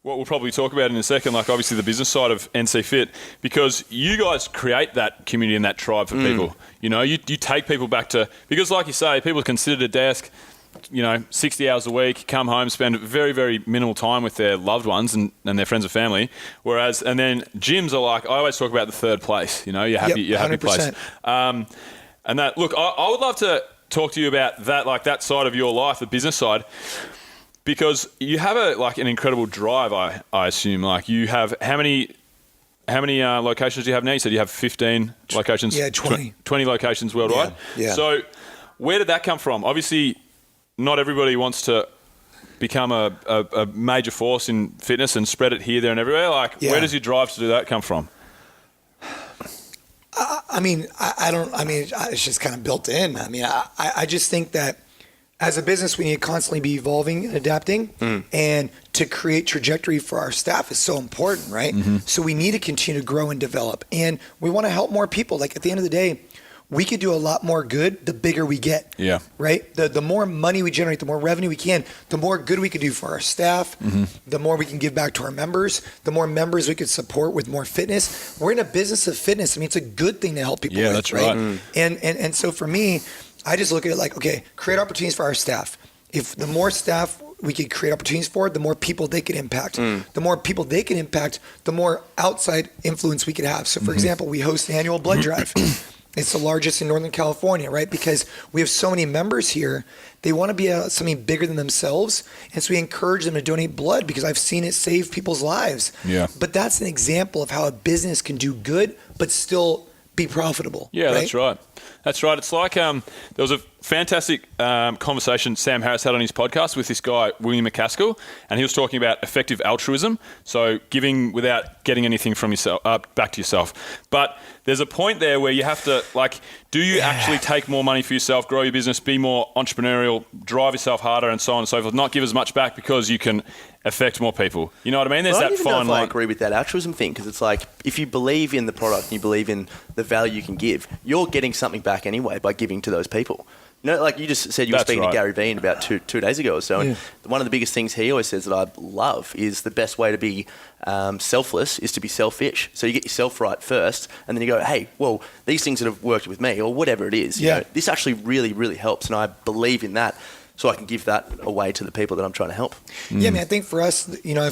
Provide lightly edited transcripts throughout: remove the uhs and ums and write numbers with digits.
what we'll probably talk about in a second, like obviously the business side of NC Fit, because you guys create that community and that tribe for people. You know, you take people back to, because like you say, people can sit at a desk, 60 hours a week, come home, spend very, very minimal time with their loved ones and their friends and family. Whereas, and then gyms are like, I always talk about the third place, your happy place. And that, look, I would love to talk to you about that, like that side of your life, the business side, because you have an incredible drive, I assume. Like you have, how many locations do you have now? You said you have 15 locations. Yeah, 20. 20 locations worldwide. Yeah. So where did that come from? Obviously, not everybody wants to become a major force in fitness and spread it here, there, and everywhere. Where does your drive to do that come from? It's just kind of built in. I just think that as a business, we need to constantly be evolving and adapting, and to create trajectory for our staff is so important, right? So we need to continue to grow and develop, and we want to help more people. Like at the end of the day, we could do a lot more good the bigger we get. Yeah. Right? The more money we generate, the more revenue we can, the more good we could do for our staff, the more we can give back to our members, the more members we could support with more fitness. We're in a business of fitness. I mean, it's a good thing to help people with, that's right? And so for me, I just look at it like, okay, create opportunities for our staff. If the more staff we could create opportunities for, the more people they could impact. The more people they can impact, the more outside influence we could have. So for example, we host an annual blood drive. It's the largest in Northern California, right? Because we have so many members here. They want to be something bigger than themselves. And so we encourage them to donate blood because I've seen it save people's lives. Yeah. But that's an example of how a business can do good, but still be profitable. Yeah, right? That's right. That's right. It's like there was a fantastic conversation Sam Harris had on his podcast with this guy, William McCaskill, and he was talking about effective altruism, so giving without getting anything from yourself back to yourself. But there's a point there where you have to, do you actually take more money for yourself, grow your business, be more entrepreneurial, drive yourself harder, and so on and so forth, not give as much back because you can affect more people. You know what I mean? There's I that don't even fine know if line. I agree with that altruism thing, because it's like, if you believe in the product and you believe in the value you can give, you're getting something back anyway by giving to those people. Like you just said, you were speaking to Gary Vee about two days ago or so, and one of the biggest things he always says that I love is the best way to be selfless is to be selfish. So you get yourself right first, and then you go, hey, well, these things that have worked with me, or whatever it is, this actually really, really helps, and I believe in that. So I can give that away to the people that I'm trying to help. Yeah, I think for us,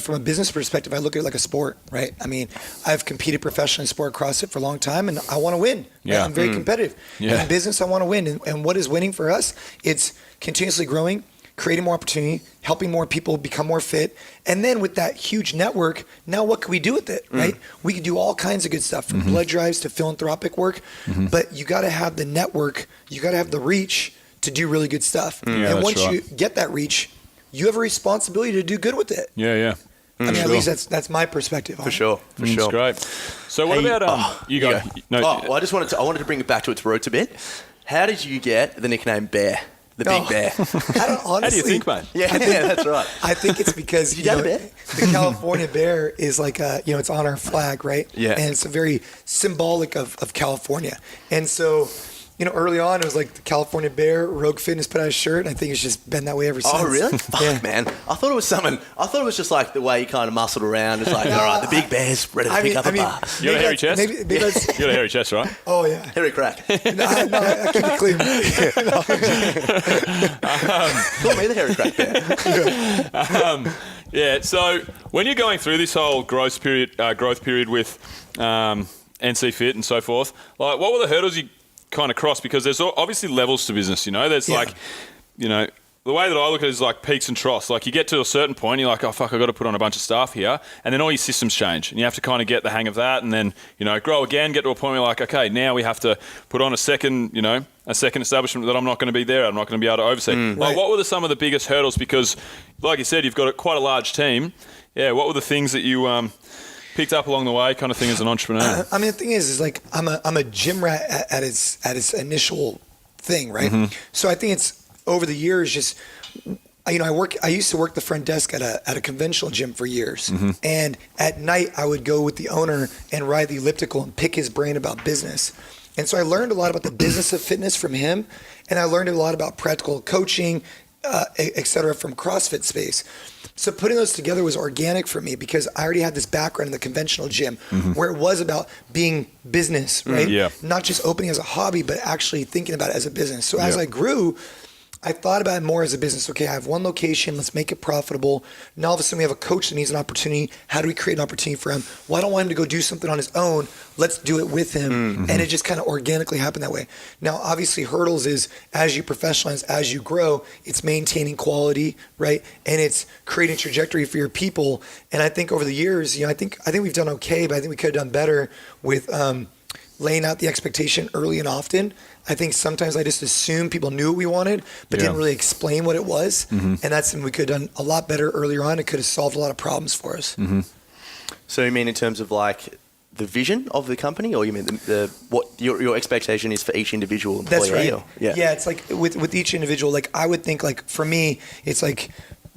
from a business perspective, I look at it like a sport, right? I mean, I've competed professionally in sport CrossFit for a long time, and I want to win. Yeah. I'm very competitive. Yeah. In business, I want to win. And what is winning for us? It's continuously growing, creating more opportunity, helping more people become more fit. And then with that huge network, now what can we do with it, right? We can do all kinds of good stuff, from blood drives to philanthropic work. But you got to have the network, you got to have the reach to do really good stuff. And once you get that reach, you have a responsibility to do good with it. At least that's my perspective on For sure. That's great. So what about you go? I wanted to bring it back to its roots a bit. How did you get the nickname Bear? The Big Bear. I don't honestly. How do you think, mate? Yeah, that's right. I think it's because you know, the California bear is like it's on our flag, right? Yeah. And it's a very symbolic of California. And so, early on, it was like the California Bear, Rogue Fitness put out a shirt, and I think it's just been that way ever since. Oh, really? Fuck, man. I thought it was something. I thought it was just like the way you kind of muscled around. It's like, all right, the Big Bear's ready to pick up a bar. You got a hairy chest? Maybe you got a hairy chest, right? Oh, yeah. Hairy crack. No, I keep it clean. Call me the hairy crack Bear. So when you're going through this whole growth period with NC Fit and so forth, what were the hurdles you kind of cross? Because there's obviously levels to business, there's the way that I look at it is like peaks and troughs. Like you get to a certain point, you're like, oh fuck, I've got to put on a bunch of staff here, and then all your systems change and you have to kind of get the hang of that, and then grow again, get to a point where you're like, okay, now we have to put on a second establishment that I'm not going to be there, I'm not going to be able to oversee. What were some of the biggest hurdles? Because like you said, you've got quite a large team. What were the things that you picked up along the way, kind of thing, as an entrepreneur? The thing is like I'm a gym rat at its initial thing, right? So I think it's over the years just, I used to work the front desk at a conventional gym for years, and at night I would go with the owner and ride the elliptical and pick his brain about business. And so I learned a lot about the business of fitness from him, and I learned a lot about practical coaching, et cetera, from CrossFit space. So putting those together was organic for me because I already had this background in the conventional gym where it was about being business, right? Yeah. Not just opening as a hobby, but actually thinking about it as a business. So as I grew, I thought about it more as a business. Okay, I have one location. Let's make it profitable. Now all of a sudden we have a coach that needs an opportunity. How do we create an opportunity for him? Well, I don't want him to go do something on his own. Let's do it with him. And it just kind of organically happened that way. Now, obviously hurdles is as you professionalize, as you grow, it's maintaining quality, right? And it's creating trajectory for your people. And I think over the years, I think we've done okay, but I think we could have done better with laying out the expectation early and often. I think sometimes I just assumed people knew what we wanted, but didn't really explain what it was. And that's something we could have done a lot better earlier on. It could have solved a lot of problems for us. So you mean in terms of like the vision of the company, or you mean the what your expectation is for each individual employee? That's right. Or, yeah, it's like with each individual, like I would think like for me, it's like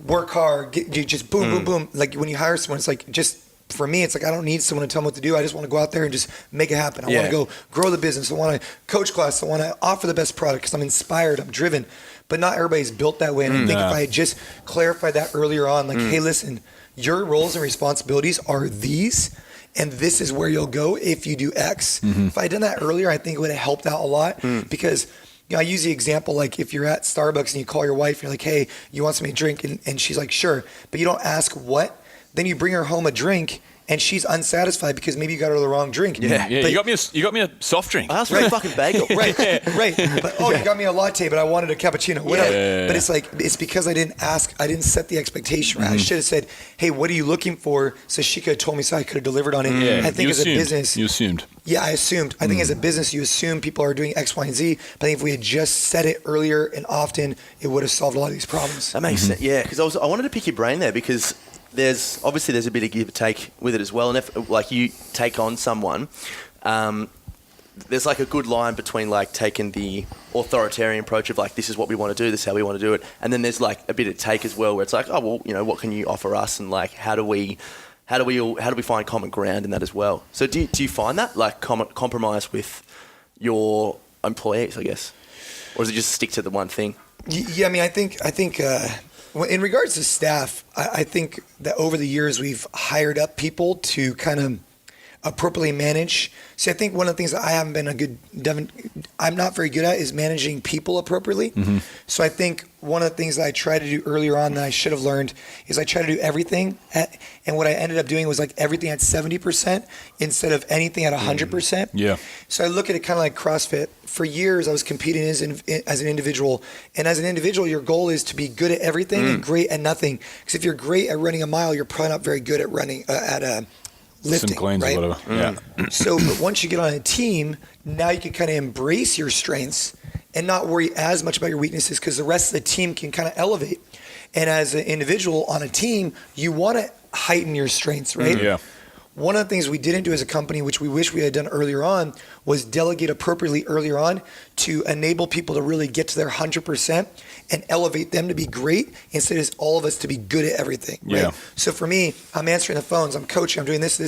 work hard, just boom, boom, boom. Like when you hire someone, it's like just, for me, it's like I don't need someone to tell me what to do. I just want to go out there and just make it happen. I want to go grow the business. I want to coach class. I want to offer the best product because I'm inspired. I'm driven. But not everybody's built that way. And I think if I had just clarified that earlier on, like, hey, listen, your roles and responsibilities are these, and this is where you'll go if you do X. If I had done that earlier, I think it would have helped out a lot because I use the example, like if you're at Starbucks and you call your wife and you're like, hey, you want something to drink? And she's like, sure. But you don't ask what. Then you bring her home a drink and she's unsatisfied because maybe you got her the wrong drink. Yeah. But you got me a soft drink. I asked for a fucking bagel. Right. But you got me a latte, but I wanted a cappuccino. Whatever. But it's like, it's because I didn't ask, I didn't set the expectation right. I should have said, hey, what are you looking for? So she could have told me so I could have delivered on it. I think as a business. You assumed. Yeah, I assumed. I think as a business, you assume people are doing X, Y, and Z. But I think if we had just said it earlier and often, it would have solved a lot of these problems. That makes sense. Yeah, because I wanted to pick your brain there because there's a bit of give and take with it as well. And if like you take on someone, there's like a good line between like taking the authoritarian approach of like, this is what we want to do, this is how we want to do it. And then there's like a bit of take as well where it's like, oh, well, what can you offer us? And like, how do we find common ground in that as well? So do you find that like compromise with your employees, I guess? Or does it just stick to the one thing? Yeah, I mean, I think in regards to staff, I think that over the years we've hired up people to kind of appropriately manage. See, I think one of the things that I haven't been I'm not very good at is managing people appropriately. So I think one of the things that I tried to do earlier on that I should have learned is I tried to do everything and what I ended up doing was like everything at 70% instead of anything at 100%. Yeah. So I look at it kind of like CrossFit. For years, I was competing as an individual. And as an individual, your goal is to be good at everything and great at nothing. Because if you're great at running a mile, you're probably not very good at running lifting, some cleans right? or whatever. So, but once you get on a team, now you can kind of embrace your strengths and not worry as much about your weaknesses because the rest of the team can kind of elevate. And as an individual on a team, you want to heighten your strengths, right? Yeah. One of the things we didn't do as a company, which we wish we had done earlier on, was delegate appropriately earlier on to enable people to really get to their 100% and elevate them to be great instead of all of us to be good at everything. Right? Yeah. So for me, I'm answering the phones, I'm coaching, I'm doing this.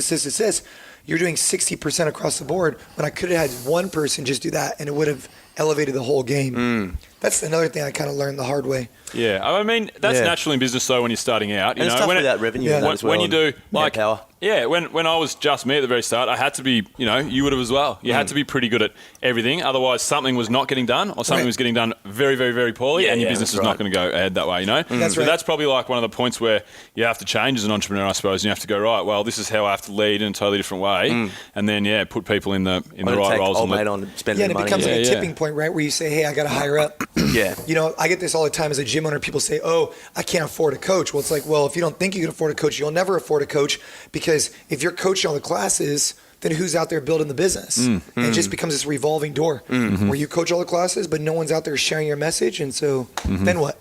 You're doing 60% across the board when I could have had one person just do that and it would have elevated the whole game. That's another thing I kind of learned the hard way. Yeah, I mean, that's natural in business though when you're starting out. You know, it's tough without revenue as well. When you do, like, power. Yeah, when I was just me at the very start, I had to be, you would have as well. You had to be pretty good at everything. Otherwise, something was not getting done or something was getting done very, very, very poorly and your business is not going to go ahead that way, That's probably like one of the points where you have to change as an entrepreneur, I suppose. And you have to go, right, well, this is how I have to lead in a totally different way. And then, put people in the right roles. Old mate on spending and it money. becomes like a tipping point, right, where you say, hey, I got to hire up. I get this all the time as a gym owner. People say, oh, I can't afford a coach. Well, it's like, well, if you don't think you can afford a coach, you'll never afford a coach because if you're coaching all the classes, then who's out there building the business? And it just becomes this revolving door where you coach all the classes, but no one's out there sharing your message. And so then what?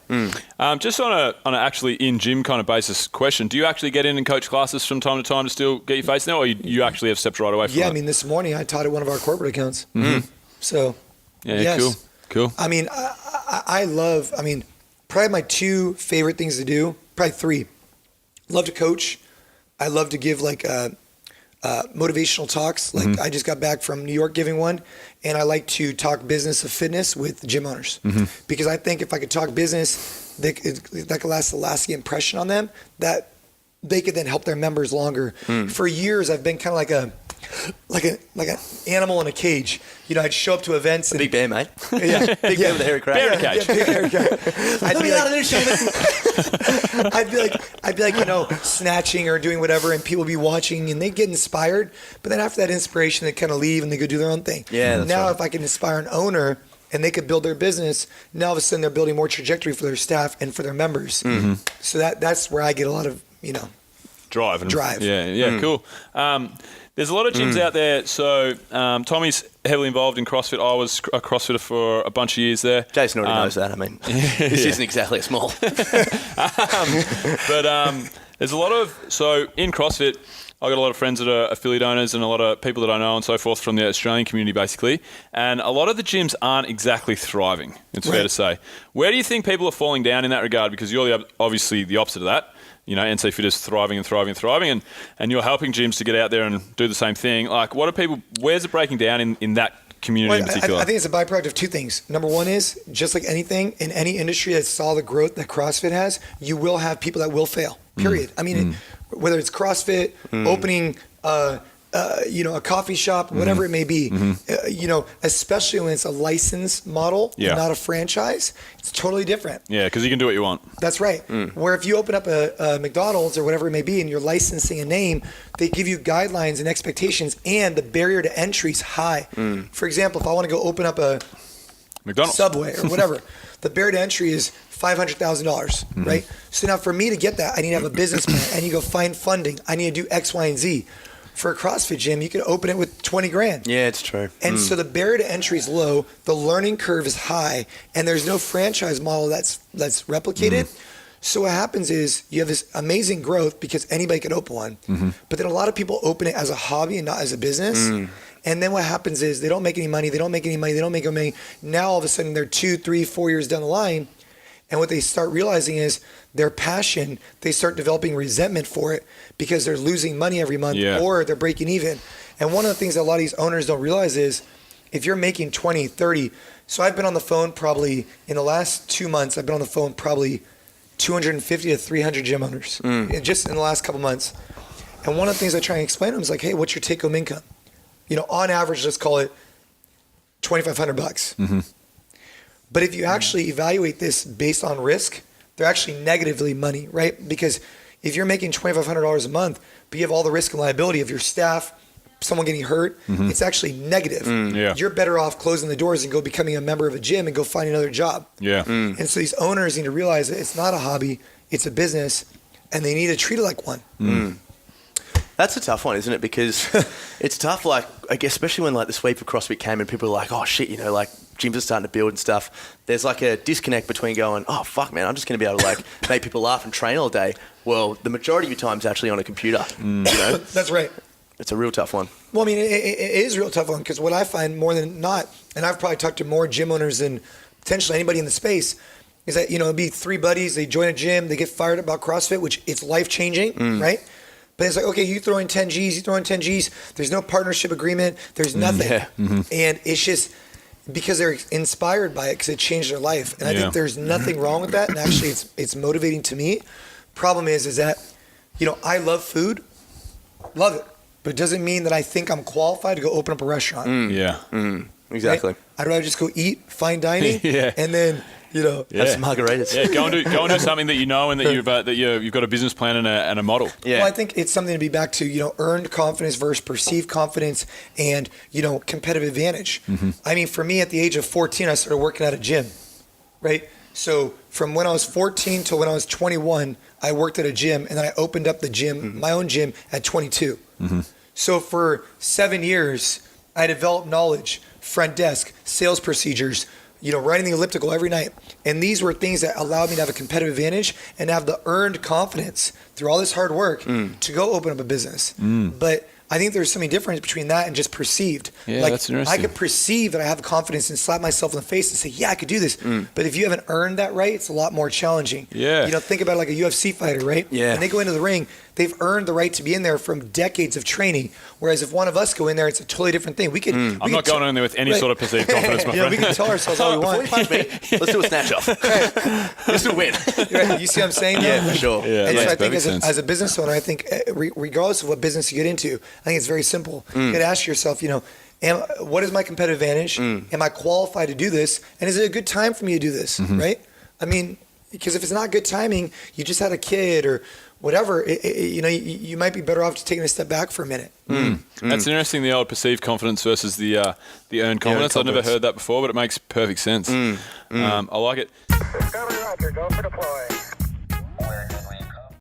Just on a actually in-gym kind of basis question, do you actually get in and coach classes from time to time to still get your face now, or you actually have stepped right away from that? Yeah, I mean, this morning I taught at one of our corporate accounts. So, yes. Cool. I mean, I love, probably my two favorite things to do, probably three. Love to coach. I love to give like motivational talks. Like I just got back from New York giving one, and I like to talk business of fitness with gym owners because I think if I could talk business, that could last a lasting impression on them that they could then help their members longer. For years, I've been kind of like an animal in a cage. You know, I'd show up to events. Big bear, mate. Yeah, big bear with a hairy crowd. Bear in a cage. Big hairy crowd. I'd be like, you know, snatching or doing whatever, and people be watching, and they get inspired. But then after that inspiration, they kind of leave and they go do their own thing. Yeah, that's now, right. if I can inspire an owner and they could build their business, now all of a sudden they're building more trajectory for their staff and for their members. So that's where I get a lot of, you know, drive. Yeah, cool. There's a lot of gyms out there. So Tommy's heavily involved in CrossFit. I was a CrossFitter for a bunch of years there. Jason already knows that. I mean, this isn't exactly a small. But there's a lot of, so in CrossFit, I got a lot of friends that are affiliate owners and a lot of people that I know and so forth from the Australian community, basically. And a lot of the gyms aren't exactly thriving, it's fair to say. Where do you think people are falling down in that regard? Because you're obviously the opposite of that. You know, NC Fit is thriving and thriving and thriving, and you're helping gyms to get out there and do the same thing. Like, what are people, where's it breaking down in that community in particular? I think it's a byproduct of two things. Number one is, just like anything in any industry that saw the growth that CrossFit has, you will have people that will fail, period. I mean, whether it's CrossFit, opening, you know, a coffee shop, whatever it may be, you know, especially when it's a license model and not a franchise, it's totally different. Yeah, because you can do what you want. That's right. Where if you open up a McDonald's or whatever it may be and you're licensing a name, they give you guidelines and expectations, and the barrier to entry is high. For example, if I want to go open up a McDonald's, Subway or whatever, the barrier to entry is $500,000, right? So now for me to get that, I need to have a business plan. I need to go find funding. I need to do X, Y, and Z. For a CrossFit gym, you can open it with 20 grand. Yeah, it's true. And so the barrier to entry is low, the learning curve is high, and there's no franchise model that's replicated. So what happens is you have this amazing growth because anybody could open one, but then a lot of people open it as a hobby and not as a business. And then what happens is they don't make any money, Now all of a sudden they're 2, 3, 4 years down the line, and what they start realizing is their passion, they start developing resentment for it because they're losing money every month or they're breaking even. And one of the things that a lot of these owners don't realize is if you're making 20, 30, so I've been on the phone probably in the last 2 months, I've been on the phone probably 250 to 300 gym owners just in the last couple months. And one of the things I try and explain to them is like, hey, what's your take home income? You know, on average, let's call it $2,500. But if you actually evaluate this based on risk, they're actually negatively money, right? Because if you're making $2,500 a month, but you have all the risk and liability of your staff, someone getting hurt, it's actually negative. You're better off closing the doors and go becoming a member of a gym and go find another job. And so these owners need to realize that it's not a hobby, it's a business, and they need to treat it like one. That's a tough one, isn't it? Because it's tough, like, I guess, especially when like the sweep of CrossFit came and people were like, oh shit, you know, like gyms are starting to build and stuff. There's like a disconnect between going, oh fuck man, I'm just going to be able to like make people laugh and train all day. Well, the majority of your time is actually on a computer. You know? That's right. It's a real tough one. Well, I mean, it is a real tough one because what I find more than not, and I've probably talked to more gym owners than potentially anybody in the space, is that, you know, it'd be 3 buddies, they join a gym, they get fired up about CrossFit, which it's life-changing, right? But it's like, okay, you throw in 10 G's, there's no partnership agreement, there's nothing. And it's just because they're inspired by it because it changed their life. And I think there's nothing wrong with that. And actually, it's motivating to me. Problem is that, you know, I love food, love it. But it doesn't mean that I think I'm qualified to go open up a restaurant. Exactly. Right? I'd rather just go eat, fine dining, and then, you know, have some margaritas. Go and do something that you know and that you've got a business plan and a model. Well, I think it's something to be back to, you know, earned confidence versus perceived confidence and, you know, competitive advantage. I mean, for me, at the age of 14, I started working at a gym, right? So from when I was 14 till when I was 21, I worked at a gym, and then I opened up the gym, my own gym, at 22. So for 7 years, I developed knowledge, front desk, sales procedures, you know, riding the elliptical every night. And these were things that allowed me to have a competitive advantage and have the earned confidence through all this hard work to go open up a business. But I think there's something different between that and just perceived. Like, that's interesting. I could perceive that I have confidence and slap myself in the face and say, yeah, I could do this. But if you haven't earned that right, it's a lot more challenging. You know, think about it like a UFC fighter, right? When they go into the ring, they've earned the right to be in there from decades of training. Whereas if one of us go in there, it's a totally different thing. We could. I'm not going in there with any sort of perceived confidence, my friend. We can tell ourselves all we want. Before you punch me, let's do a snatch off. Let's do a win. Right. You see what I'm saying? Yeah, for sure. Yeah, And so I think sense. as a business owner, I think regardless of what business you get into, I think it's very simple. You got to ask yourself, what is my competitive advantage? Am I qualified to do this? And is it a good time for me to do this? Right? I mean, because if it's not good timing, you just had a kid or whatever, you might be better off just taking a step back for a minute. That's interesting, the old perceived confidence versus the earned confidence. I've never heard that before, but it makes perfect sense. I like it. Discovery Roger, go for deploy.